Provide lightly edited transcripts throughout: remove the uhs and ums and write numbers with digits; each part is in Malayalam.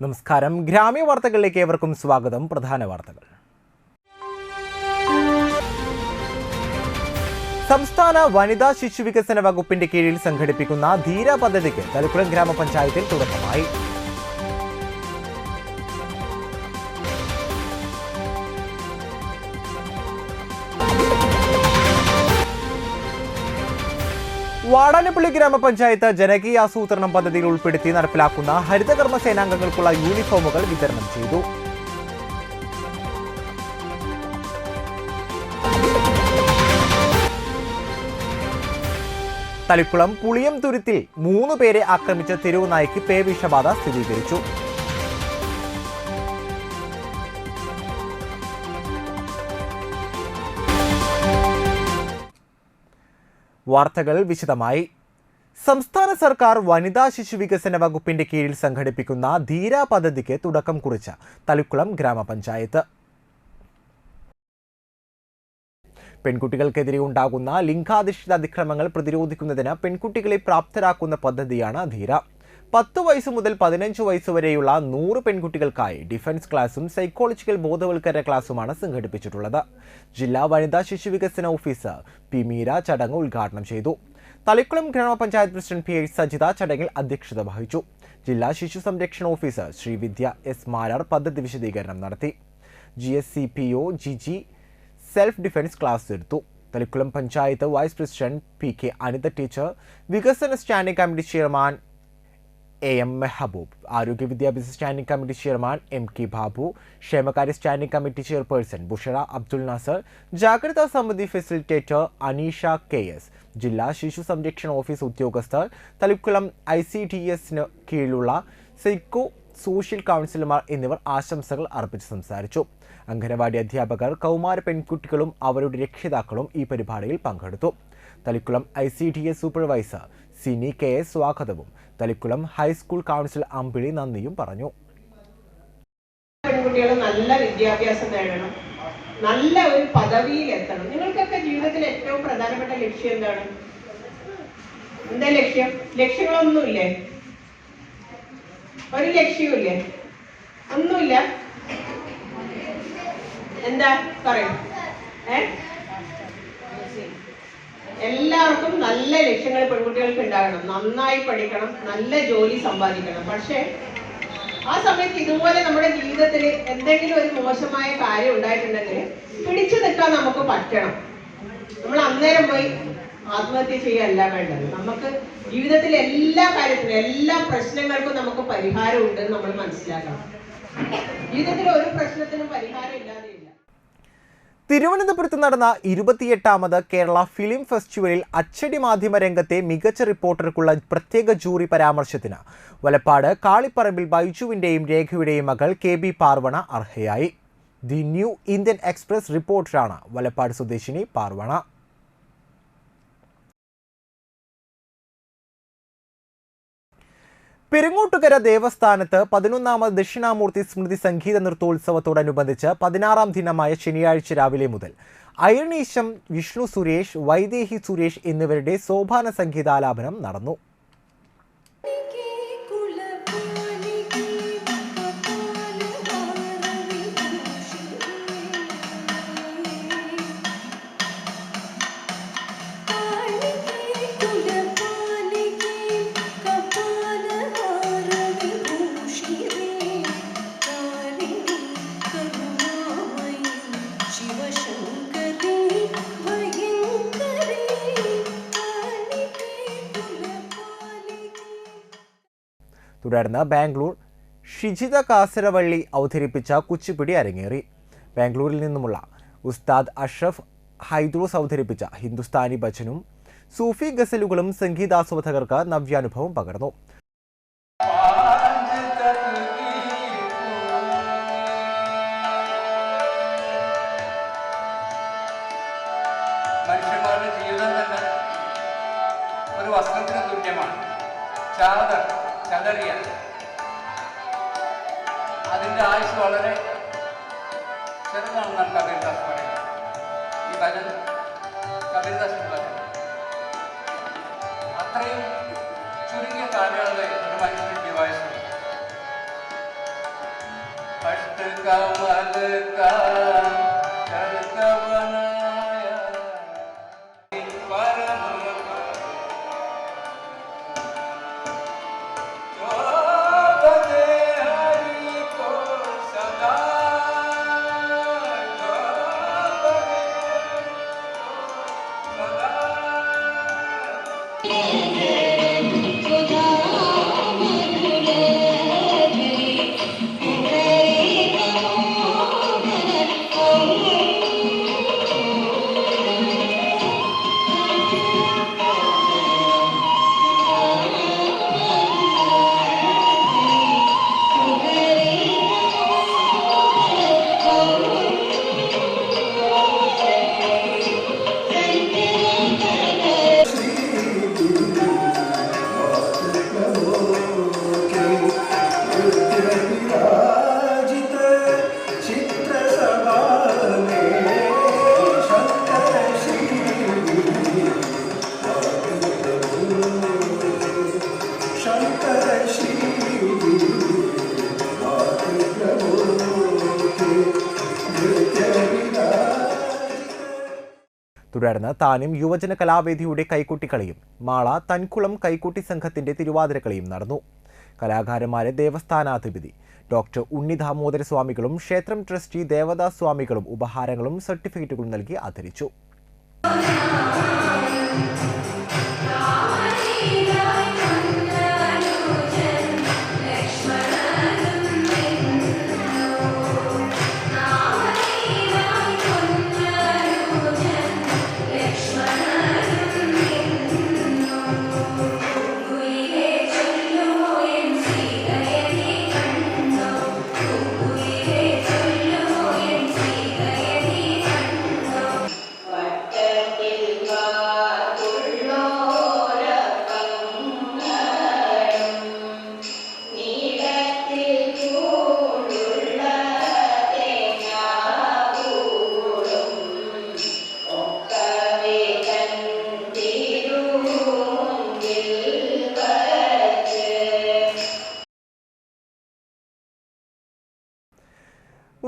നമസ്കാരം. ഗ്രാമീണ വാർത്തകളിലേക്ക് ഏവർക്കും സ്വാഗതം. പ്രധാന വാർത്തകൾ. സംസ്ഥാന വനിതാ ശിശു വികസന വകുപ്പിന്റെ കീഴിൽ സംഘടിപ്പിക്കുന്ന ധീര പദ്ധതിക്ക് തളിക്കുളം ഗ്രാമപഞ്ചായത്തിൽ തുടക്കമായി. വാടാനപ്പള്ളി ഗ്രാമപഞ്ചായത്ത് ജനകീയ ആസൂത്രണം പദ്ധതിയിൽ ഉൾപ്പെടുത്തി നടപ്പിലാക്കുന്ന ഹരിതകർമ്മ സേനാംഗങ്ങൾക്കുള്ള യൂണിഫോമുകൾ വിതരണം ചെയ്തു. തളിക്കുളം പുളിയം തുരുത്തിൽ 3 പേരെ ആക്രമിച്ച തെരുവു നായ്ക്ക് പേവിഷബാധ സ്ഥിരീകരിച്ചു. വാർത്തകൾ വിശദമായി. സംസ്ഥാന സർക്കാർ വനിതാ ശിശു വികസന വകുപ്പിന്റെ കീഴിൽ സംഘടിപ്പിക്കുന്ന ധീര പദ്ധതിക്ക് തുടക്കം കുറിച്ച തളിക്കുളം ഗ്രാമപഞ്ചായത്ത് പെൺകുട്ടികൾക്കെതിരെ ഉണ്ടാകുന്ന ലിംഗാധിഷ്ഠിത അതിക്രമങ്ങൾ പ്രതിരോധിക്കുന്നതിന് പെൺകുട്ടികളെ പ്രാപ്തരാക്കുന്ന പദ്ധതിയാണ് ധീര. 10 വയസ്സ് മുതൽ 15 വയസ്സ് വരെയുള്ള 100 പെൺകുട്ടികൾക്കായി ഡിഫൻസ് ക്ലാസും സൈക്കോളജിക്കൽ ബോധവൽക്കരണ ക്ലാസുമാണ് സംഘടിപ്പിച്ചിട്ടുള്ളത്. ജില്ലാ വനിതാ ശിശു വികസന ഓഫീസർ പി മീര ചടങ്ങ് ഉദ്ഘാടനം ചെയ്തു. തളിക്കുളം ഗ്രാമപഞ്ചായത്ത് പ്രസിഡന്റ് പി എച്ച് സജിത ചടങ്ങിൽ അധ്യക്ഷത വഹിച്ചു. ജില്ലാ ശിശു സംരക്ഷണ ഓഫീസർ ശ്രീവിദ്യ എസ് മാരാർ പദ്ധതി വിശദീകരണം നടത്തി. GSCPO Giji self defence class എടുത്തു. Thalikkulam panchayat vice president PK Anitha teacher, വികസന standing committee chairman AM Mehaboob, ആരോഗ്യ വിദ്യാഭ്യാസ standing committee chairman MK Babu, ക്ഷേമകാര്യ standing committee chairperson Bushara Abdul Nasar, ജാഗ്രതാ സമിതി ഫെസിലിറ്റേറ്റർ അനീഷ KS, ജില്ലാ ശിശു സംരക്ഷണ ഓഫീസ് ഉദ്യോഗസ്ഥർ, തളിക്കുളം ICDS കീഴിലുള്ള സൈക്കോ സോഷ്യൽ കൗൺസിലർമാർ എന്നിവർ ആശംസകൾ അർപ്പിച്ച് സംസാരിച്ചു. അംഗനവാടി അധ്യാപകർ, കൗമാര പെൺകുട്ടികളും അവരുടെ രക്ഷിതാക്കളും ഈ പരിപാടിയിൽ പങ്കെടുത്തു. Thalikulam ICDS supervisor Sini KS സ്വാഗതവും തളിക്കുളം ഹൈസ്കൂൾ കൗൺസിൽ അമ്പിളി നന്ദിയും പറഞ്ഞു. പെൺകുട്ടികൾ നല്ല വിദ്യാഭ്യാസം നേടണം, നല്ല ഒരു പദവിയിൽ എത്തണം. നിങ്ങൾക്കൊക്കെ ജീവിതത്തിൽ ഏറ്റവും പ്രധാനപ്പെട്ട ലക്ഷ്യം എന്താണ്? എന്താ ലക്ഷ്യം? ലക്ഷ്യങ്ങളൊന്നുമില്ലേ? ഒരു ലക്ഷ്യമില്ലേ? ഒന്നുമില്ല. എന്താ പറയും? എല്ലാവർക്കും നല്ല ലക്ഷ്യങ്ങൾ പെൺകുട്ടികൾക്ക് ഉണ്ടാകണം. നന്നായി പഠിക്കണം, നല്ല ജോലി സമ്പാദിക്കണം. പക്ഷെ ആ സമയത്ത് ഇതുപോലെ നമ്മുടെ ജീവിതത്തിൽ എന്തെങ്കിലും ഒരു മോശമായ കാര്യം ഉണ്ടായിട്ടുണ്ടെങ്കിൽ പിടിച്ചു നിൽക്കാൻ നമുക്ക് പറ്റണം. നമ്മൾ അന്നേരം പോയി ആത്മഹത്യ ചെയ്യല്ല വേണ്ടത്. നമുക്ക് ജീവിതത്തിൽ എല്ലാ കാര്യത്തിനും എല്ലാ പ്രശ്നങ്ങൾക്കും നമുക്ക് പരിഹാരം ഉണ്ടെന്ന് നമ്മൾ മനസ്സിലാക്കണം. ജീവിതത്തിൽ ഒരു പ്രശ്നത്തിനും പരിഹാരം ഇല്ലാതെയില്ല. തിരുവനന്തപുരത്ത് നടന്ന 28ാമത് കേരള ഫിലിം ഫെസ്റ്റിവലിൽ അച്ചടി മാധ്യമ രംഗത്തെ മികച്ച റിപ്പോർട്ടർക്കുള്ള പ്രത്യേക ജൂറി പരാമർശത്തിന് വലപ്പാട് കാളിപ്പറമ്പിൽ ബൈജുവിന്റെയും രേഖയുടെയും മകൾ KB പാർവണ അർഹയായി. ദി ന്യൂ ഇന്ത്യൻ എക്സ്പ്രസ് റിപ്പോർട്ടറാണ് വലപ്പാട് സ്വദേശിനി പാർവണ. പെരുങ്ങോട്ടുകര ദേവസ്ഥാനത്ത് 11ാമത് ദക്ഷിണാമൂർത്തി സ്മൃതി സംഗീത നൃത്തോത്സവത്തോടനുബന്ധിച്ച് 16ാം ദിനമായ ശനിയാഴ്ച രാവിലെ മുതൽ അയർണീശം, വിഷ്ണു സുരേഷ്, വൈദേഹി സുരേഷ് എന്നിവരുടെ സോപാന സംഗീതാലാപനം നടന്നു. തുടർന്ന് ബാംഗ്ലൂർ ഷിജിത കാസരവള്ളി അവതരിപ്പിച്ച കുച്ചിപ്പിടി അരങ്ങേറി. ബാംഗ്ലൂരിൽ നിന്നുമുള്ള ഉസ്താദ് അഷ്റഫ് ഹൈദ്രോസ് അവതരിപ്പിച്ച ഹിന്ദുസ്ഥാനി ഭജനും സൂഫി ഗസലുകളും സംഗീതാസ്വാദകർക്ക് നവ്യാനുഭവം പകർന്നു. മനുഷ്യന്മാരുടെ ജീവിതം തന്നെ ഒരു വസ്ത്രത്തിന് തുല്യമാണ്. ചാദർ, ചതറിയ, അതിൻ്റെ ആയുസ് വളരെ ചെറുതാണെന്നാണ് കബീർദാസ് പറയുന്നത്. ഈ ഭജൻ കബീർദാസിൻ്റെ ഭജൻ അത്രയും ചുരുങ്ങിയ കാലയളവിൽ ഒരു മനുഷ്യൻ്റെ വയസ്സ് തുടർന്ന് താനും യുവജന കലാവേദിയുടെ കൈകൊട്ടിക്കളിയും മാള തൻകുളം കൈകൊട്ടി സംഘത്തിന്റെ തിരുവാതിരക്കളിയും നടന്നു. കലാകാരന്മാരെ ദേവസ്ഥാനാധിപതി ഡോക്ടർ ഉണ്ണി ദാമോദര സ്വാമികളും ക്ഷേത്രം ട്രസ്റ്റി ദേവദാസ് സ്വാമികളും ഉപഹാരങ്ങളും സർട്ടിഫിക്കറ്റുകളും നൽകി ആദരിച്ചു.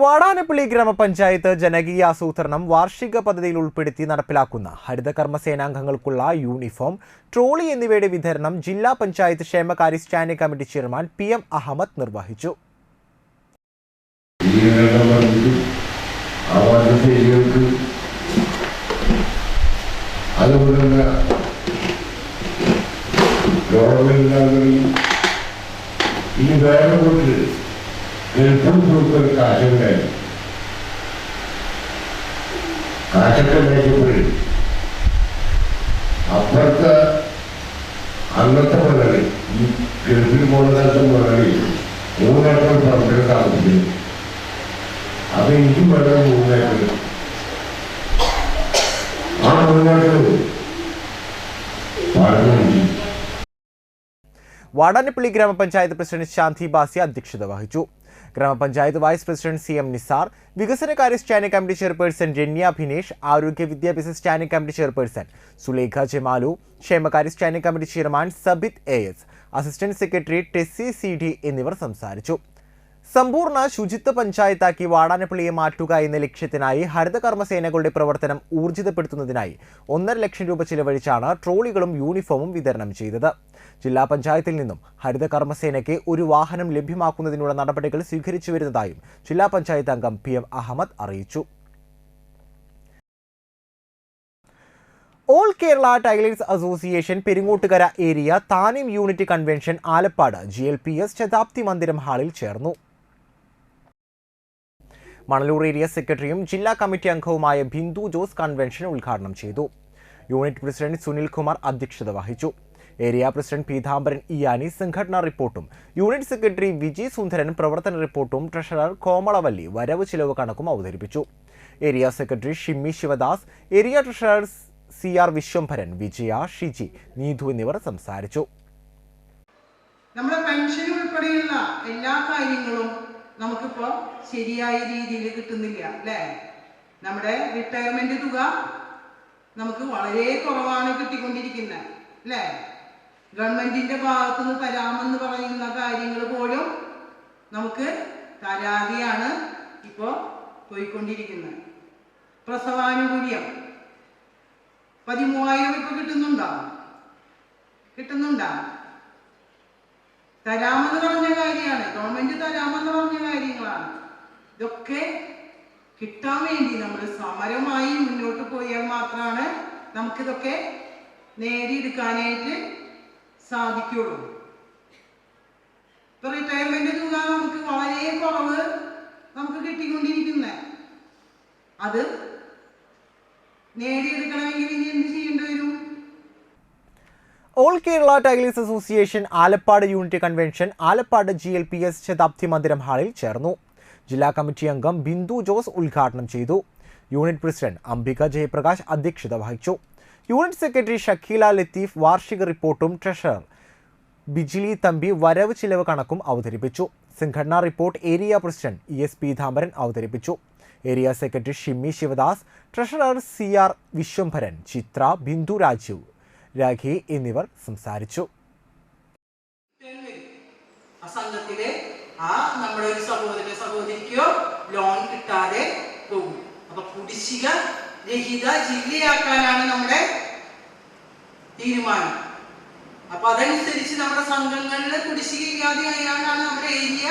വാടാനപ്പള്ളി ഗ്രാമപഞ്ചായത്ത് ജനകീയ ആസൂത്രണം വാർഷിക പദ്ധതിയിൽ ഉൾപ്പെടുത്തി നടപ്പിലാക്കുന്ന ഹരിതകർമ്മസേനാംഗങ്ങൾക്കുള്ള യൂണിഫോം, ട്രോളി എന്നിവയുടെ വിതരണം ജില്ലാ പഞ്ചായത്ത് ക്ഷേമകാര്യ standing committee chairman PM Ahmed നിർവഹിച്ചു. കാശൊക്കെ മേച്ചപ്പോഴേ അപ്പുറത്ത് അന്നത്തെ മുതലി ഈ ഗൾഫിൽ പോകുന്ന കാലത്ത് മുതലി 3 ഏക്കർ പറമ്പിൽ താമസിക്കുന്നു. അത് എനിക്ക് വേണം 3 ഏക്കർ. ആ 3 ഏക്കർ പറഞ്ഞു. വാടാനപ്പള്ളി ഗ്രാമപഞ്ചായത്ത് പ്രസിഡന്റ് ശാന്തി ബാസി അധ്യക്ഷത വഹിച്ചു. ഗ്രാമപഞ്ചായത്ത് വൈസ് പ്രസിഡന്റ് CM നിസാർ, വികസനകാര്യ standing committee chairperson Ranya Bhinesh, ആരോഗ്യ വിദ്യാഭ്യാസ standing committee chairperson Sulekha Jamalu, ക്ഷേമകാര്യ standing committee chairman Sabith AS, assistant secretary Tessy CD എന്നിവർ സംസാരിച്ചു. സമ്പൂർണ്ണ ശുചിത്വ പഞ്ചായത്താക്കി വാടാനപ്പള്ളിയെ മാറ്റുക എന്ന ലക്ഷ്യത്തിനായി ഹരിതകർമ്മസേനകളുടെ പ്രവർത്തനം ഊർജിതപ്പെടുത്തുന്നതിനായി 1.5 ലക്ഷം രൂപ ചിലവഴിച്ചാണ് ട്രോളികളും യൂണിഫോമും വിതരണം ചെയ്തത്. ജില്ലാ പഞ്ചായത്തിൽ നിന്നും ഹരിതകർമ്മസേനയ്ക്ക് ഒരു വാഹനം ലഭ്യമാക്കുന്നതിനുള്ള നടപടികൾ സ്വീകരിച്ചു വരുന്നതായും ജില്ലാ പഞ്ചായത്ത് അംഗം PM അഹമ്മദ് അറിയിച്ചു. All Kerala tailors association Peringottukara area താനിം യൂണിറ്റ് കൺവെൻഷൻ ആലപ്പാട് GLPS ശതാബ്ദി മന്ദിരം ഹാളിൽ ചേർന്നു. മണലൂർ ഏരിയ സെക്രട്ടറിയും ജില്ലാ കമ്മിറ്റി അംഗവുമായ ബിന്ദു ജോസ് കൺവെൻഷൻ ഉദ്ഘാടനം ചെയ്തു. യൂണിറ്റ് പ്രസിഡന്റ് സുനിൽ കുമാർ അധ്യക്ഷത വഹിച്ചു. ഏരിയ പ്രസിഡന്റ് പീതാംബരൻ ഇയാനി സംഘടനാ റിപ്പോർട്ടും, യൂണിറ്റ് സെക്രട്ടറി വിജി സുന്ദരൻ പ്രവർത്തന റിപ്പോർട്ടും, ട്രഷറർ കോമളവല്ലി വരവ് ചിലവ് കണക്കും അവതരിപ്പിച്ചു. Area secretary Shimmi Sivadas, area treasurer CR Viswambharan, Vijaya, Shiji, Neethu എന്നിവർ സംസാരിച്ചു. നമ്മുടെ പെൻഷൻ ഉൾപ്പെടെയുള്ള എല്ലാ കാര്യങ്ങളും നമുക്കിപ്പോ ശരിയായ രീതിയിൽ കിട്ടുന്നില്ല അല്ലേ? നമ്മുടെ റിട്ടയർമെന്റ് തുക നമുക്ക് വളരെ കുറവാണ് കിട്ടിക്കൊണ്ടിരിക്കുന്നത് അല്ലേ? ഗവൺമെന്റിന്റെ ഭാഗത്തുനിന്ന് തരാമെന്ന് പറയുന്ന കാര്യങ്ങൾ പോലും നമുക്ക് തരാതെയാണ് ഇപ്പോൾ പോയിക്കൊണ്ടിരിക്കുന്നത്. പ്രസവാനുകൂല്യം 13,000 ഇപ്പൊ കിട്ടുന്നുണ്ടോ? തരാമെന്ന് പറഞ്ഞ കാര്യമാണ്, ഗവൺമെന്റ് തരാമെന്ന് പറഞ്ഞ കാര്യങ്ങളാണ്. ഇതൊക്കെ കിട്ടാൻ വേണ്ടി നമ്മൾ സമരമായി മുന്നോട്ട് പോയാൽ മാത്രമാണ് നമുക്കിതൊക്കെ നേടിയെടുക്കാനായിട്ട് സാധിക്കുള്ളൂ. ഇപ്പൊ റിട്ടയർമെന്റ് തുക നമുക്ക് വളരെ കുറവ് നമുക്ക് കിട്ടിക്കൊണ്ടിരിക്കുന്നത്. അത് നേടിയെടുക്കണമെങ്കിൽ ഇനി എന്ത് ചെയ്യേണ്ടി വരും? All Kerala tailors association Alappad unit convention Alappad GLPS ശതാബ്ദി മന്ദിരം ഹാളിൽ ചേർന്നു. ജില്ലാ കമ്മിറ്റി അംഗം ബിന്ദു ജോസ് ഉദ്ഘാടനം ചെയ്തു. യൂണിറ്റ് പ്രസിഡന്റ് അംബിക ജയപ്രകാശ് അധ്യക്ഷത വഹിച്ചു. യൂണിറ്റ് സെക്രട്ടറി ഷക്കീല ലത്തീഫ് വാർഷിക റിപ്പോർട്ടും ട്രഷറർ ബിജിലി തമ്പി വരവ് ചിലവ് കണക്കും അവതരിപ്പിച്ചു. സംഘടനാ report area president ES Peethambaran അവതരിപ്പിച്ചു. Area secretary Shimmi Sivadas, treasurer CR Viswambharan, Chithra, Bindu Rajeev, Rakhi എന്നിവർ സംസാരിച്ചു. സംഘത്തില് നമ്മുടെ ഒരു സഹോദരിക്കോ ലോൺ കിട്ടാതെ പോകും. അപ്പൊ കുടിശ്ശിക രഹിത ജില്ലയാക്കാനാണ് നമ്മുടെ തീരുമാനം. അപ്പൊ അതനുസരിച്ച് നമ്മുടെ സംഘങ്ങളിൽ കുടിശ്ശിക ഇല്ലാതെയായാണ് നമ്മുടെ ഏരിയ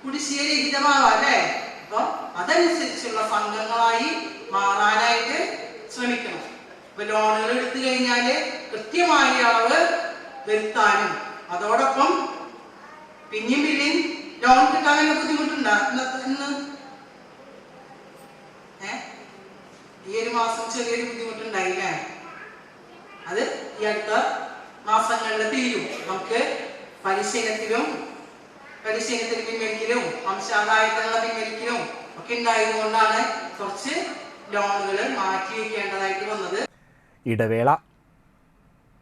കുടിശ്ശിക രഹിതമാവാ അല്ലേ? അപ്പൊ അതനുസരിച്ചുള്ള സംഘങ്ങളായി മാറാനായിട്ട് ശ്രമിക്കണം. ഇപ്പൊ ലോണുകൾ എടുത്തു കഴിഞ്ഞാല് കൃത്യമായ അളവ് വരുത്താനും അതോടൊപ്പം പിന്നെയും ലോൺ കിട്ടാൻ തന്നെ ബുദ്ധിമുട്ടുണ്ടോ? ഇന്ന് ഈ ഒരു മാസം ചെറിയൊരു ബുദ്ധിമുട്ടുണ്ടായില്ലേ? അത് ഈ അടുത്ത മാസങ്ങളിൽ തീരും. നമുക്ക് പരിശീലനത്തിലും പിൻവലിക്കലും വംശാദായത്തിനുള്ള പിൻവലിക്കലും ഒക്കെ ഉണ്ടായതുകൊണ്ടാണ് കുറച്ച് ലോണുകൾ മാറ്റി വയ്ക്കേണ്ടതായിട്ട് വന്നത്. ഇടവേള.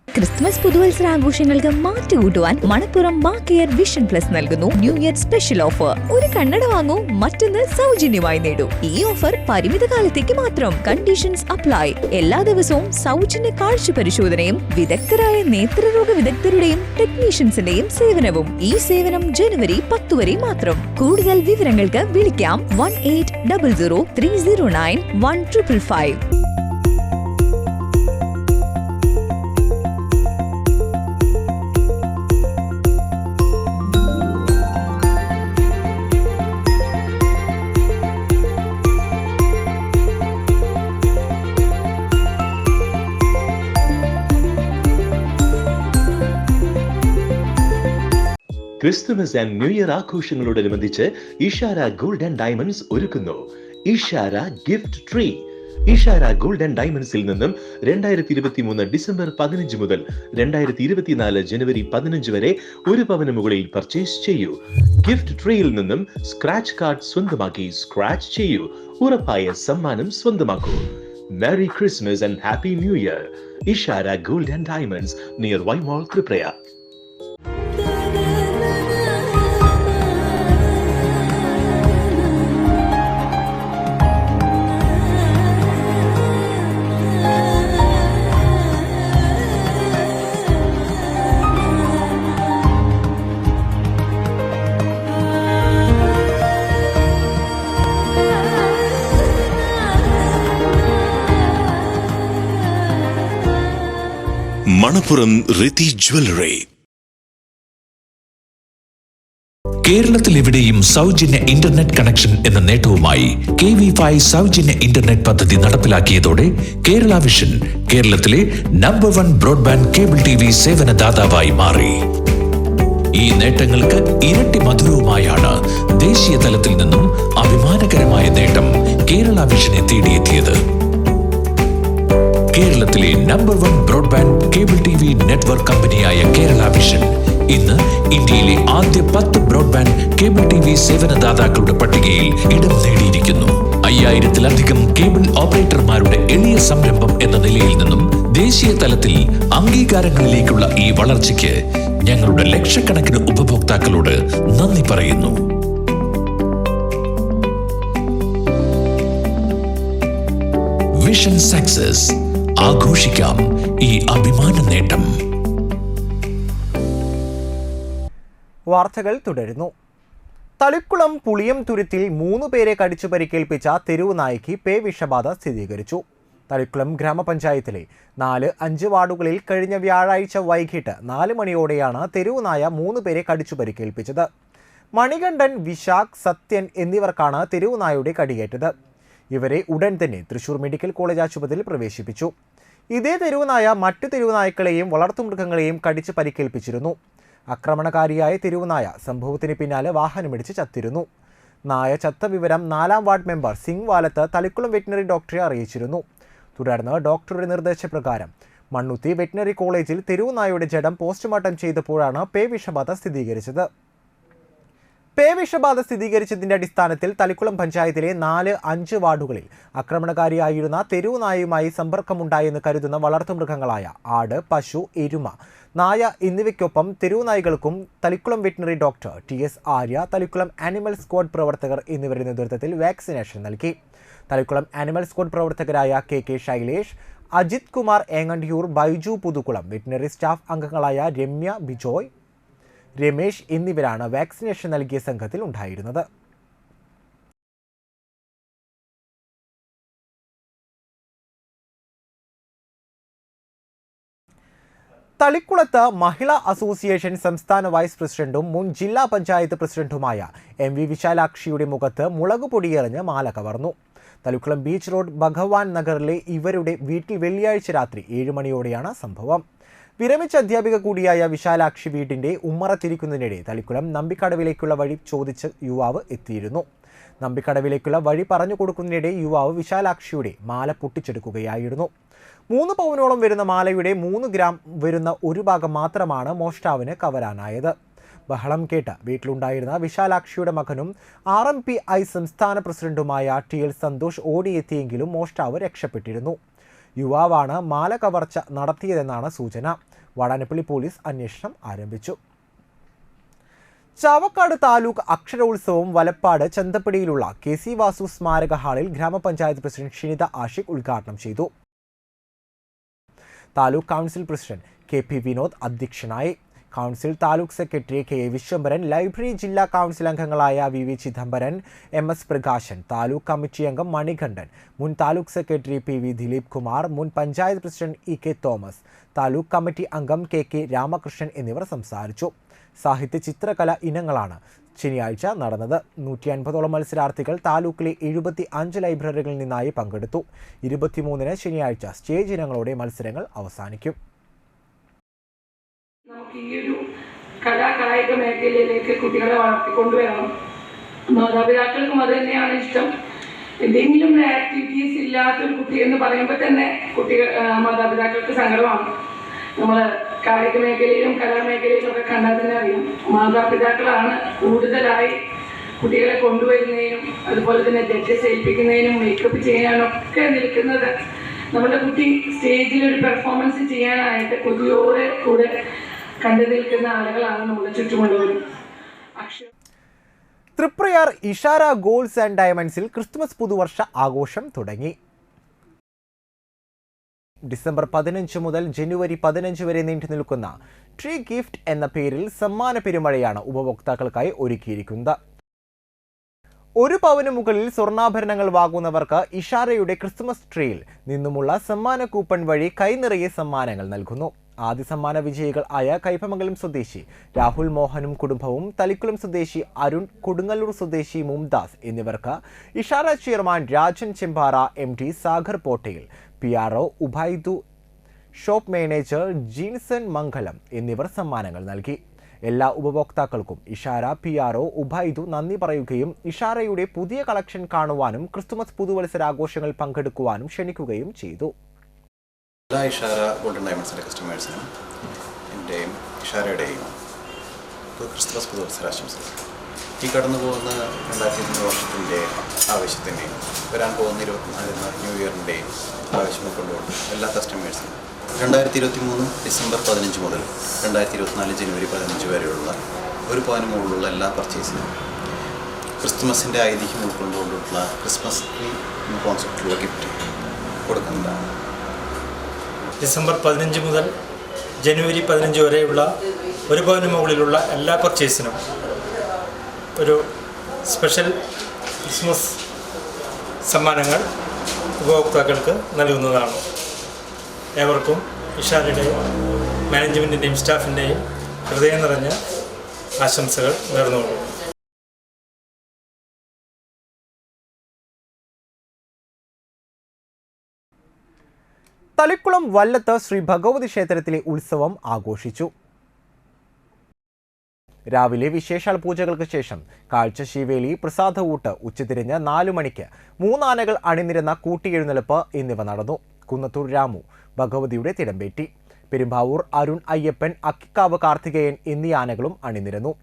ക്രിസ്മസ് പുതുവത്സരാഘോഷങ്ങൾക്ക് മാറ്റുകൂട്ടുവാൻ മണപ്പുറം മാ കെയർ വിഷൻ പ്ലസ് നൽകുന്നു ന്യൂ ഇയർ സ്പെഷ്യൽ ഓഫർ. ഒരു കണ്ണട വാങ്ങൂ, മറ്റൊന്ന് സൗജന്യമായി നേടൂ. ഈ ഓഫർ പരിമിത കാലത്തേക്ക് മാത്രം. Conditions apply. എല്ലാ ദിവസവും സൗജന്യ കാഴ്ച പരിശോധനയും വിദഗ്ധരായ നേത്രരോഗ വിദഗ്ധരുടെയും ടെക്നീഷ്യൻസിന്റെയും സേവനവും. ഈ സേവനം ജനുവരി 10 വരെ മാത്രം. കൂടുതൽ വിവരങ്ങൾക്ക് വിളിക്കാം 1800309155. ക്രിസ്തുമസ് ആൻഡ് ന്യൂ ഇയർ ആഘോഷങ്ങളോടനുബന്ധിച്ച് ഇഷാര ഗോൾഡ് ആൻഡ് ഡയമണ്ട്സ് ഒരുക്കുന്നു Ishara gift tree. Ishara gold and ഡയമണ്ട്സിൽ നിന്നും 2023 ഡിസംബർ 15 മുതൽ 2024 ജനുവരി 15 വരെ 1 പവന് മുകളിൽ പർച്ചേസ് ചെയ്യൂ. ഗിഫ്റ്റ് ട്രീയിൽ നിന്നും സ്ക്രാച്ച് കാർഡ് സ്വന്തമാക്കി സ്ക്രാച്ച് ചെയ്യൂ. ഉറപ്പായ സമ്മാനം സ്വന്തമാക്കൂ. Merry Christmas and happy new year. Ishara gold and diamonds near വൈമോൾ ത്രിപുര. മണപ്പുറം റിതി ജ്വല്ലറി. കേരളത്തിൽ എവിടെയും സൗജന്യ ഇന്റർനെറ്റ് കണക്ഷൻ എന്ന നേട്ടവുമായി KV5 സൗജന്യ ഇന്റർനെറ്റ് പദ്ധതി നടപ്പിലാക്കിയതോടെ കേരള വിഷൻ കേരളത്തിലെ നമ്പർ 1 ബ്രോഡ്ബാൻഡ് കേബിൾ TV സേവനദാതാവായി മാറി. ഈ നേട്ടങ്ങൾക്ക് ഇരട്ടി മധുരവുമായാണ് ദേശീയ തലത്തിൽ നിന്നും അഭിമാനകരമായ നേട്ടം കേരള വിഷനെ തേടിയെത്തിയത്. കേരളത്തിലെ number 1 broadband cable TV network കമ്പനിയായ കേരള വിഷൻ ഇന്ന് ഇന്ത്യയിലെ ആദ്യ 10 ബ്രോഡ്ബാൻഡ് കേബിൾ TV സേവനദാതാക്കളുടെ പട്ടികയിൽ ഇടം നേടിയിരിക്കുന്നു. 5000-ലധികം കേബിൾ ഓപ്പറേറ്റർമാരുടെ എളിയ സംരംഭം എന്ന നിലയിൽ നിന്നും ദേശീയ തലത്തിൽ അംഗീകാരങ്ങളിലേക്കുള്ള ഈ വളർച്ചയ്ക്ക് ഞങ്ങളുടെ ലക്ഷക്കണക്കിന് ഉപഭോക്താക്കളോട് നന്ദി പറയുന്നു. Vision success. ആഘോഷിക്കാം ഈ അഭിമാന നേട്ടം. വാർത്തകൾ തുടരുന്നു. തളിക്കുളം പുളിയം തുരുത്തിൽ 3 പേരെ കടിച്ചു പരിക്കേൽപ്പിച്ച തെരുവ് നായ്ക്ക് പേ വിഷബാധ സ്ഥിരീകരിച്ചു. തളിക്കുളം ഗ്രാമപഞ്ചായത്തിലെ 4-5 വാർഡുകളിൽ കഴിഞ്ഞ വ്യാഴാഴ്ച വൈകിട്ട് 4 മണിയോടെയാണ് തെരുവ് നായ 3 പേരെ കടിച്ചു പരിക്കേൽപ്പിച്ചത്. മണികണ്ഠൻ, വിശാഖ്, സത്യൻ എന്നിവർക്കാണ് തെരുവ് നായയുടെ കടിയേറ്റത്. ഇവരെ ഉടൻ തന്നെ തൃശൂർ മെഡിക്കൽ കോളേജ് ആശുപത്രിയിൽ പ്രവേശിപ്പിച്ചു. ഇതേ തെരുവ് നായ മറ്റു തെരുവ് നായ്ക്കളെയും വളർത്തുമൃഗങ്ങളെയും കടിച്ച് പരിക്കേൽപ്പിച്ചിരുന്നു. ആക്രമണകാരിയായ തെരുവ് നായ സംഭവത്തിന് പിന്നാലെ വാഹനമിടിച്ച് ചത്തിരുന്നു. നായ ചത്ത വിവരം 4-ാം ward member Singh Valath Thalikulam veterinary ഡോക്ടറെ അറിയിച്ചിരുന്നു. തുടർന്ന് ഡോക്ടറുടെ നിർദ്ദേശപ്രകാരം മണ്ണുത്തി വെറ്റിനറി കോളേജിൽ തെരുവ് നായയുടെ ജഡം പോസ്റ്റ്മോർട്ടം ചെയ്തപ്പോഴാണ് പേ വിഷബാധ സ്ഥിരീകരിച്ചത്. പേ വിഷബാധ സ്ഥിരീകരിച്ചതിന്റെ അടിസ്ഥാനത്തിൽ തളിക്കുളം പഞ്ചായത്തിലെ 4-5 വാർഡുകളിൽ ആക്രമണകാരിയായിരുന്ന തെരുവ് നായയുമായി സമ്പർക്കമുണ്ടായെന്ന് കരുതുന്ന വളർത്തുമൃഗങ്ങളായ ആട്, പശു, എരുമ, നായ എന്നിവയ്ക്കൊപ്പം തെരുവ് നായ്കൾക്കും Thalikkulam veterinary doctor TS Arya, Thalikkulam animal squad പ്രവർത്തകർ എന്നിവരുടെ നേതൃത്വത്തിൽ വാക്സിനേഷൻ നൽകി. തളിക്കുളം ആനിമൽ സ്ക്വാഡ് പ്രവർത്തകരായ KK Shailesh, Ajith Kumar Engandiyoor, Baiju Puthukkulam, veterinary staff അംഗങ്ങളായ രമ്യ, ബിജോയ്, രമേശ് എന്നിവരാണ് വാക്സിനേഷൻ നൽകിയ സംഘത്തിൽ ഉണ്ടായിരുന്നത്. തളിക്കുളത്ത് മഹിളാ അസോസിയേഷൻ സംസ്ഥാന വൈസ് പ്രസിഡന്റും മുൻ ജില്ലാ പഞ്ചായത്ത് പ്രസിഡന്റുമായ MV വിശാലാക്ഷിയുടെ മുഖത്ത് മുളകുപൊടിയെറിഞ്ഞ് മാല കവർന്നു. തളിക്കുളം ബീച്ച് റോഡ് ഭഗവാൻ നഗറിലെ ഇവരുടെ വീട്ടിൽ വെള്ളിയാഴ്ച രാത്രി 7 മണിയോടെയാണ് സംഭവം. വിരമിച്ച അധ്യാപിക കൂടിയായ വിശാലാക്ഷി വീടിന്റെ ഉമ്മറ തിരിക്കുന്നതിനിടെ തളിക്കുളം നമ്പിക്കടവിലേക്കുള്ള വഴി ചോദിച്ച് യുവാവ് എത്തിയിരുന്നു. നമ്പിക്കടവിലേക്കുള്ള വഴി പറഞ്ഞു കൊടുക്കുന്നതിനിടെ യുവാവ് വിശാലാക്ഷിയുടെ മാല പൊട്ടിച്ചെടുക്കുകയായിരുന്നു. 3 പവനോളം വരുന്ന മാലയുടെ 3 ഗ്രാം വരുന്ന ഒരു ഭാഗം മാത്രമാണ് മോഷ്ടാവിന് കവരാനായത്. ബഹളം കേട്ട് വീട്ടിലുണ്ടായിരുന്ന വിശാലാക്ഷിയുടെ മകനും RMPI സംസ്ഥാന പ്രസിഡന്റുമായ TL സന്തോഷ് ഓടിയെത്തിയെങ്കിലും മോഷ്ടാവ് രക്ഷപ്പെട്ടിരുന്നു. യുവാവാണ് മാല കവർച്ച നടത്തിയതെന്നാണ് സൂചന. വാടാനപ്പള്ളി പോലീസ് അന്വേഷണം ആരംഭിച്ചു. ചാവക്കാട് താലൂക്ക് അക്ഷരോത്സവം വലപ്പാട് ചന്തപ്പടിയിലുള്ള KC വാസു സ്മാരക ഹാളിൽ ഗ്രാമപഞ്ചായത്ത് പ്രസിഡന്റ് ഷിനിത ആഷിഖ് ഉദ്ഘാടനം ചെയ്തു. Taluk council president KP Vinod അധ്യക്ഷനായി. Council taluk secretary KA Viswambharan, library ജില്ലാ കൗൺസിൽ അംഗങ്ങളായ VV Chidambaran, MS Prakashan, taluk committee അംഗം മണികണ്ഠൻ, മുൻ താലൂക്ക് സെക്രട്ടറി PV ദിലീപ് കുമാർ, മുൻ panchayat president EK Thomas, taluk committee അംഗം KK രാമകൃഷ്ണൻ എന്നിവർ സംസാരിച്ചു. സാഹിത്യ ചിത്രകല ഇനങ്ങളാണ് ശനിയാഴ്ച നടന്നത്. 150ഓളം മത്സരാർത്ഥികൾ താലൂക്കിലെ 75 ലൈബ്രറികളിൽ നിന്നായി പങ്കെടുത്തു. 23-ന് ശനിയാഴ്ച സ്റ്റേജ് ഇനങ്ങളോടെ മത്സരങ്ങൾ അവസാനിക്കും. നമുക്ക് ഈ ഒരു കലാകായിക മേഖലയിലേക്ക് കുട്ടികളെ വളർത്തിക്കൊണ്ടുവരണം. മാതാപിതാക്കൾക്കും അത് തന്നെയാണ് ഇഷ്ടം. എന്തെങ്കിലും ആക്ടിവിറ്റീസ് ഇല്ലാത്തൊരു കുട്ടി എന്ന് പറയുമ്പോൾ തന്നെ മാതാപിതാക്കൾക്ക് സങ്കടമാണ്. നമ്മൾ കായിക മേഖലയിലും കലാമേഖലയിലും ഒക്കെ കണ്ടാൽ തന്നെ അറിയാം, മാതാപിതാക്കളാണ് കൂടുതലായി കുട്ടികളെ കൊണ്ടുവരുന്നതിനും അതുപോലെ തന്നെ ജഡ്ജസ് ഏൽപ്പിക്കുന്നതിനും മേക്കപ്പ് ചെയ്യാനൊക്കെ നിൽക്കുന്നത്. നമ്മുടെ കുട്ടി സ്റ്റേജിൽ ഒരു പെർഫോമൻസ് ചെയ്യാനായിട്ട് കൊതിയോടെ കൂടെ കണ്ടു നിൽക്കുന്ന ആളുകളാണ് നമ്മുടെ ചുറ്റുമുള്ളവരും. തൃപ്രയാർ ഇഷാര ഗോൾഡ്സ് ആൻഡ് ഡയമണ്ട്സിൽ ക്രിസ്തുമസ് പുതുവർഷ ആഘോഷം തുടങ്ങി. ഡിസംബർ 15 മുതൽ ജനുവരി 15 വരെ നീണ്ടു നിൽക്കുന്ന ട്രീ ഗിഫ്റ്റ് എന്ന പേരിൽ സമ്മാന പെരുമഴയാണ് ഉപഭോക്താക്കൾക്കായി ഒരുക്കിയിരിക്കുന്നത്. 1 പവന് മുകളിൽ സ്വർണ്ണാഭരണങ്ങൾ വാങ്ങുന്നവർക്ക് ഇഷാരയുടെ ക്രിസ്തുമസ് ട്രീയിൽ നിന്നുമുള്ള സമ്മാന കൂപ്പൺ വഴി കൈനിറയെ സമ്മാനങ്ങൾ നൽകുന്നു. ആദ്യ സമ്മാന വിജയികൾ ആയ കൈപ്പമംഗലം സ്വദേശി രാഹുൽ മോഹനും കുടുംബവും, തളിക്കുളം സ്വദേശി അരുൺ, കൊടുങ്ങല്ലൂർ സ്വദേശി മുംതാസ് എന്നിവർക്ക് Ishara chairman Rajan Chembara, MD Sagar പോട്ടയിൽ, PRO Ubaidu, shop manager Jeenson മംഗലം എന്നിവർ സമ്മാനങ്ങൾ നൽകി. എല്ലാ ഉപഭോക്താക്കൾക്കും ഇഷാര PRO ഉബൈദു നന്ദി പറയുകയും ഇഷാരയുടെ പുതിയ കളക്ഷൻ കാണുവാനും ക്രിസ്തുമസ് പുതുവത്സരാഘോഷങ്ങൾ പങ്കെടുക്കുവാനും ക്ഷണിക്കുകയും ചെയ്തു. എല്ലാ ഇഷാര ഗോൾഡൻ ഡയമണ്ട്സിൻ്റെ കസ്റ്റമേഴ്സിനും എൻ്റെയും ഇഷാരയുടെയും ക്രിസ്തുമസ് പുതുവത്സരാശംസകൾ. ഈ കടന്നു പോകുന്ന 2023 വർഷത്തിൻ്റെ ആവശ്യത്തിൻ്റെയും വരാൻ പോകുന്ന 24 ന്യൂ ഇയറിൻ്റെയും ആവശ്യം കൊണ്ടുകൊണ്ട് എല്ലാ കസ്റ്റമേഴ്സിനും 2023 ഡിസംബർ 15 മുതൽ 2024 ജനുവരി 15 വരെയുള്ള 1 പവന് മുകളിലുള്ള എല്ലാ പർച്ചേസിനും ക്രിസ്തുമസിൻ്റെ ഐതിഹ്യം ഉൾക്കൊണ്ടുകൊണ്ടുള്ള ക്രിസ്മസ് ട്രീ എന്ന കോൺസെപ്റ്റിലുള്ള ഗിഫ്റ്റ് കൊടുക്കുന്നതാണ്. ഡിസംബർ 15 മുതൽ ജനുവരി 15 വരെയുള്ള 1 പവന് മുകളിലുള്ള എല്ലാ പർച്ചേസിനും ഒരു സ്പെഷ്യൽ ക്രിസ്മസ് സമ്മാനങ്ങൾ ഉപഭോക്താക്കൾക്ക് നൽകുന്നതാണ്. ഏവർക്കും ഇഷാരയുടെയും മാനേജ്മെൻറ്റിൻ്റെയും സ്റ്റാഫിൻ്റെയും ഹൃദയം നിറഞ്ഞ ആശംസകൾ നേർന്നുകൊള്ളുന്നു. തളിക്കുളം വല്ലത്ത് ശ്രീ ഭഗവതി ക്ഷേത്രത്തിലെ ഉത്സവം ആഘോഷിച്ചു. രാവിലെ വിശേഷാൽ പൂജകൾക്ക് ശേഷം കാഴ്ചശീവേലി, പ്രസാദകൂട്ട്, ഉച്ചതിരിഞ്ഞ് 4 മണിക്ക് 3 ആനകൾ അണിനിരന്ന കൂട്ടിയെഴുന്നള്ളിപ്പ് എന്നിവ നടന്നു. കുന്നത്തൂർ രാമു ഭഗവതിയുടെ തിടമ്പേറ്റി. പെരുമ്പാവൂർ അരുൺ അയ്യപ്പൻ, അക്കിക്കാവ് കാർത്തികേയൻ എന്നീ ആനകളും അണിനിരന്നു.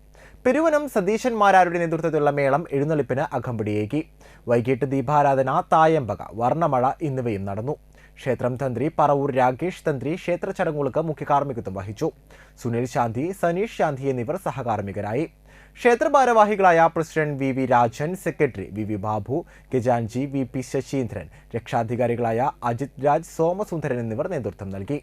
പെരുവനം സതീശന്മാരാരുടെ നേതൃത്വത്തിലുള്ള മേളം എഴുന്നള്ളിപ്പിന് അകമ്പടിയേകി. വൈകിട്ട് ദീപാരാധന, തായമ്പക, വർണ്ണമഴ എന്നിവയും നടന്നു. ക്ഷേത്രം തന്ത്രി പറവൂർ രാകേഷ് തന്ത്രി ക്ഷേത്ര ചടങ്ങുകൾക്ക് മുഖ്യകാർമ്മികത്വം വഹിച്ചു. സുനിൽ ശാന്തി, സനീഷ് ശാന്തി എന്നിവർ സഹകാർമ്മികരായി. ക്ഷേത്ര ഭാരവാഹികളായ പ്രസിഡന്റ് വി രാജൻ, സെക്രട്ടറി വി ബാബു, ഗജാൻജി, വി ശശീന്ദ്രൻ, രക്ഷാധികാരികളായ അജിത് രാജ്, സോമസുന്ദരൻ എന്നിവർ നേതൃത്വം നൽകി.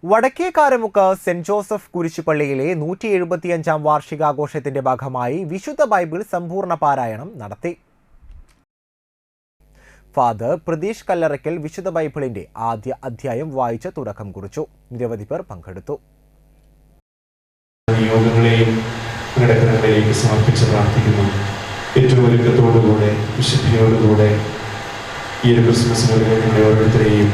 വടക്കേക്കാരമുക്ക് സെന്റ് ജോസഫ് കുരിശുപള്ളിയിലെ 175-ാം വാർഷികാഘോഷത്തിന്റെ ഭാഗമായി വിശുദ്ധ ബൈബിൾ സമ്പൂർണ്ണ പാരായണം നടത്തി. ഫാദർ പ്രതീഷ് കല്ലറയ്ക്കൽ വിശുദ്ധ ബൈബിളിന്റെ ആദ്യ അധ്യായം വായിച്ച് തുടക്കം കുറിച്ചു. നിരവധി പേർ പങ്കെടുത്തു. യോഗങ്ങളെയും ഘടകങ്ങളിലേക്ക് സമർപ്പിച്ച് പ്രാർത്ഥിക്കുന്നു. ഏറ്റവും ഒരുക്കത്തോടുകൂടെ വിശുദ്ധിയോടുകൂടെ ഈ ഒരു ക്രിസ്മസ് വേളയിൽ നിങ്ങളെ ഓരോരുത്തരെയും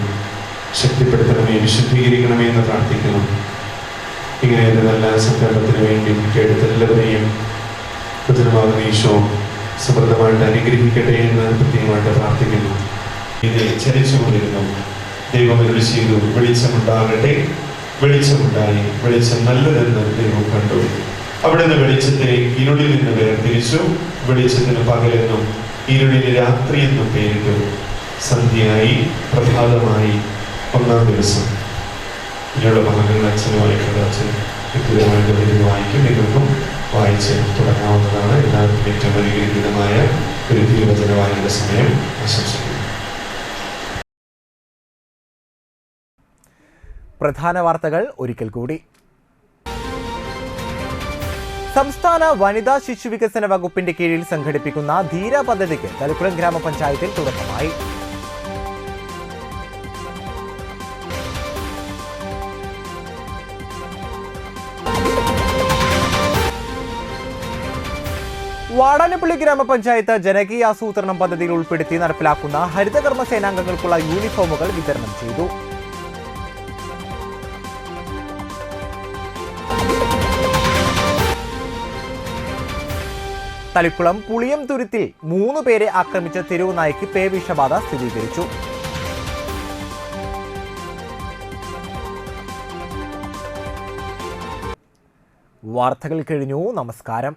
ശക്തിപ്പെടുത്തണമേ, വിശുദ്ധീകരിക്കണമേ എന്ന് പ്രാർത്ഥിക്കുന്നു. ഇങ്ങനെ ഒരു നല്ല സംരംഭത്തിന് വേണ്ടി കേട്ട എല്ലാവരെയും പ്രധാനമാകുന്ന ഈശോ സമൃദ്ധമായിട്ട് അനുഗ്രഹിക്കട്ടെ എന്ന് പ്രത്യേകമായിട്ട് പ്രാർത്ഥിക്കുന്നു. ഇത് ചലിച്ചുകൊണ്ടിരുന്നു. ദൈവം അരുളി ചെയ്തു, വെളിച്ചമുണ്ടാകട്ടെ. വെളിച്ചമുണ്ടായി. വെളിച്ചം നല്ലതെന്ന് ദൈവം കണ്ടു. അവിടുന്ന് വെളിച്ചത്തെ ഇരുളിൽ നിന്ന് വേർതിരിച്ചു. വെളിച്ചത്തിന് പകലെന്നും ഇരുളിന് രാത്രിയെന്നും പേരിട്ടു. സന്ധ്യയായി, പ്രഭാതമായി, 1-ാം ദിവസം. ഇങ്ങനെയുള്ള ഭാഗങ്ങൾ അച്ഛനുമായിട്ടുള്ള അച്ഛൻ വ്യക്തിപരമായിട്ട് ഇത് വായിക്കും. നിങ്ങൾക്കും വായിച്ച് തുടങ്ങാവുന്നതാണ്. എല്ലാവർക്കും ഏറ്റവും അനുഗ്രഹീതമായ ഒരു തിരുവചന വായനയുടെ സമയം ആശംസിക്കുന്നു. പ്രധാന വാർത്തകൾ ഒരിക്കൽ കൂടി. സംസ്ഥാന വനിതാ ശിശുവികസന വകുപ്പിന്റെ കീഴിൽ സംഘടിപ്പിക്കുന്ന ധീര പദ്ധതിക്ക് തളിക്കുളം ഗ്രാമപഞ്ചായത്തിൽ തുടക്കമായി. വാടാനപ്പള്ളി ഗ്രാമപഞ്ചായത്ത് ജനകീയ ആസൂത്രണം പദ്ധതിയിൽ ഉൾപ്പെടുത്തി നടപ്പിലാക്കുന്ന ഹരിതകർമ്മ സേനാംഗങ്ങൾക്കുള്ള യൂണിഫോമുകൾ വിതരണം ചെയ്തു. തളിക്കുളം പുളിയംതുരുത്തിൽ 3 പേരെ ആക്രമിച്ച തെരുവ് നായ്ക്ക് പേവിഷബാധ സ്ഥിരീകരിച്ചു. വാർത്തകൾ കഴിഞ്ഞു. നമസ്കാരം.